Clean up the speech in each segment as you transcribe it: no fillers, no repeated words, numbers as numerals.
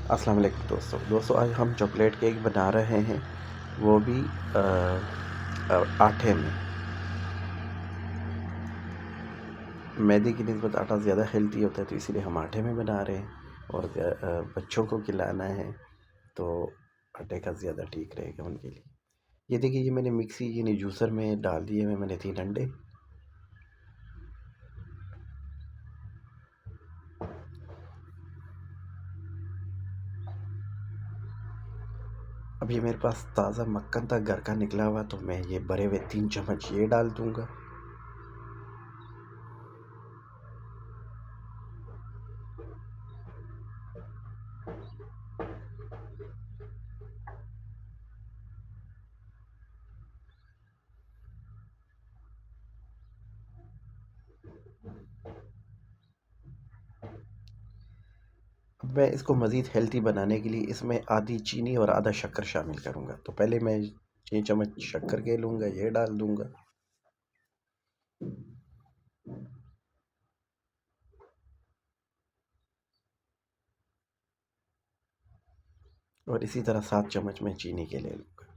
अस्सलाम वालेकुम दोस्तों आज हम चॉकलेट केक बना रहे हैं, वो भी आटे में। मैदे की निस्बत आटा ज़्यादा हेल्दी होता है, तो इसीलिए हम आटे में बना रहे हैं। और बच्चों को खिलाना है तो आटे का ज़्यादा ठीक रहेगा उनके लिए। ये देखिए, ये मैंने मिक्सी यानी जूसर में डाल दिए हैं मैंने 3 अंडे। अब ये मेरे पास ताज़ा मक्खन था घर का निकला हुआ, तो मैं ये भरे हुए 3 चम्मच ये डाल दूँगा। अब मैं इसको मज़ीद हेल्दी बनाने के लिए इसमें आधी चीनी और आधा शक्कर शामिल करूँगा। तो पहले मैं 6 चम्मच शक्कर के लूँगा, ये डाल दूँगा। और इसी तरह 7 चम्मच मैं चीनी के ले लूँगा।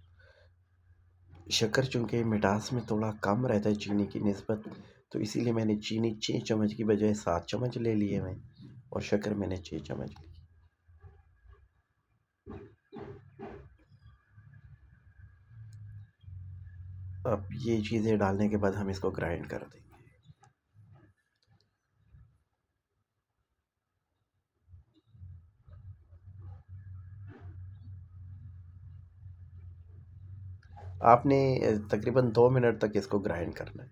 शक्कर चूँकि मिठास में थोड़ा कम रहता है चीनी की निस्बत, तो इसीलिए मैंने चीनी 6 चम्मच की बजाय 7 चम्मच ले लिए मैं, और शक्कर मैंने 6 चम्मच ली। अब ये चीज़ें डालने के बाद हम इसको ग्राइंड कर देंगे। आपने तकरीबन 2 मिनट तक इसको ग्राइंड करना है।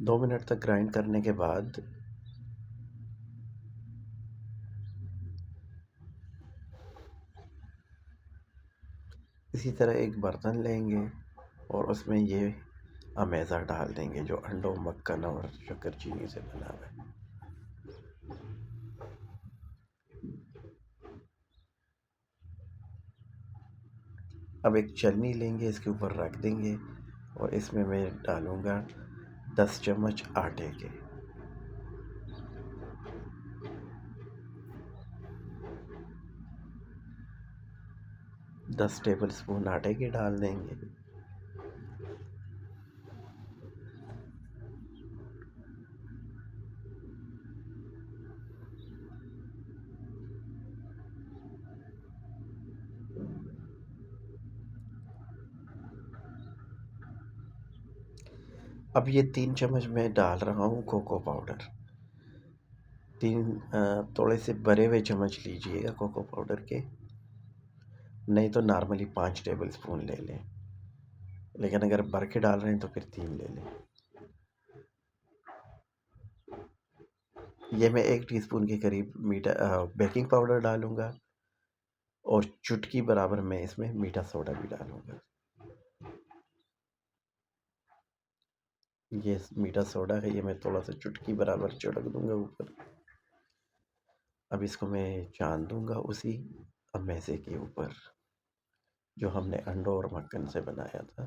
2 मिनट तक ग्राइंड करने के बाद इसी तरह एक बर्तन लेंगे और उसमें ये अमेज़ा डाल देंगे जो अंडों, मक्खन और शक्कर चीनी से बना हुआ है। अब एक छलनी लेंगे, इसके ऊपर रख देंगे और इसमें मैं डालूँगा 10 चम्मच आटे के। 10 टेबल स्पून आटे के डाल देंगे। अब ये 3 चम्मच मैं डाल रहा हूँ कोको पाउडर। 3 थोड़े से भरे हुए चम्मच लीजिएगा कोको पाउडर के, नहीं तो नॉर्मली 5 टेबल स्पून ले लें, लेकिन अगर भर के डाल रहे हैं तो फिर 3 ले लें। ये मैं 1 टीस्पून के करीब मीठा बेकिंग पाउडर डालूँगा और चुटकी बराबर मैं इसमें मीठा सोडा भी डालूँगा। ये मीठा सोडा है, ये मैं थोड़ा-सा चुटकी बराबर छिड़क दूँगा ऊपर। अब इसको मैं छान दूँगा उसी अमेज़े के ऊपर, जो हमने अंडों और मक्खन से बनाया था।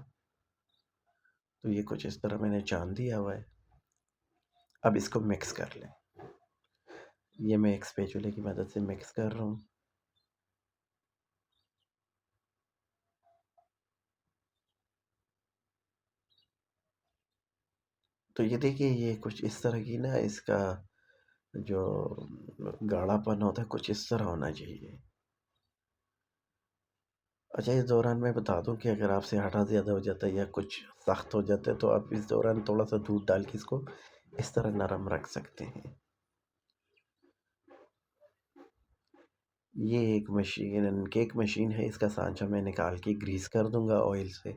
तो ये कुछ इस तरह मैंने छान दिया हुआ है। अब इसको मिक्स कर लें। ये मैं एक स्पैचुले की मदद से मिक्स कर रहा हूँ। तो ये देखिए, ये कुछ इस तरह की ना, इसका जो गाढ़ापन होता है कुछ इस तरह होना चाहिए। अच्छा, इस दौरान मैं बता दूं कि अगर आपसे आटा ज़्यादा हो जाता है या कुछ सख्त हो जाता है, तो आप इस दौरान थोड़ा सा दूध डाल के इसको इस तरह नरम रख सकते हैं। ये एक मशीन, केक मशीन है, इसका सांचा मैं निकाल के ग्रीस कर दूंगा ऑयल से।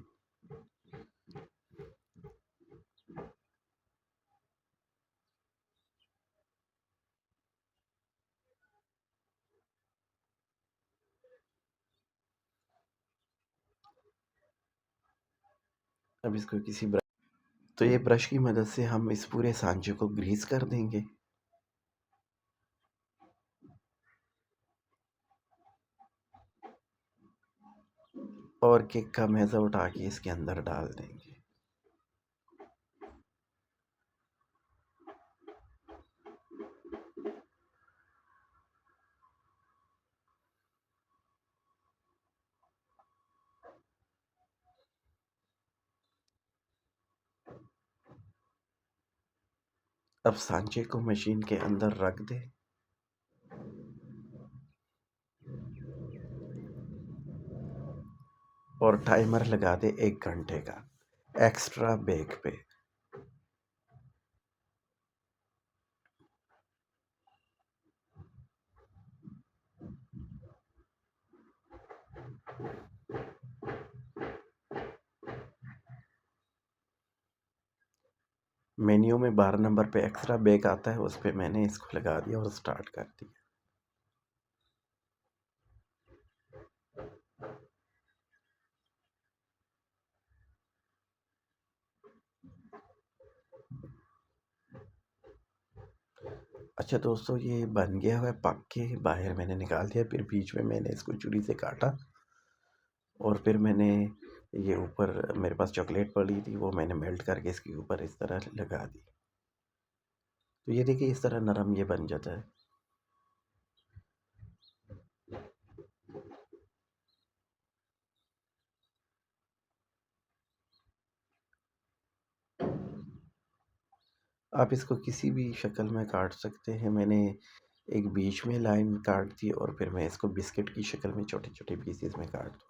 अब इसको किसी ब्रश, तो ये ब्रश की मदद से हम इस पूरे सांचे को ग्रीस कर देंगे और केक का मैदा उठा के इसके अंदर डाल देंगे। अब सांचे को मशीन के अंदर रख दे और टाइमर लगा दे 1 घंटे का एक्स्ट्रा बेक पे। मेन्यू में 12 नंबर पे एक्स्ट्रा बेक आता है, उस पे मैंने इसको लगा दिया और स्टार्ट कर दिया। अच्छा दोस्तों, ये बन गया हुआ है, पक के बाहर मैंने निकाल दिया। फिर बीच में मैंने इसको छुरी से काटा और फिर मैंने ये ऊपर मेरे पास चॉकलेट पड़ी थी, वो मैंने मेल्ट करके इसके ऊपर इस तरह लगा दी। तो ये देखिए इस तरह नरम ये बन जाता है। आप इसको किसी भी शक्ल में काट सकते हैं। मैंने एक बीच में लाइन काट दी और फिर मैं इसको बिस्किट की शक्ल में छोटे छोटे पीसेस में काट दूँ,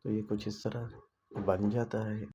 तो ये कुछ इस तरह बन जाता है।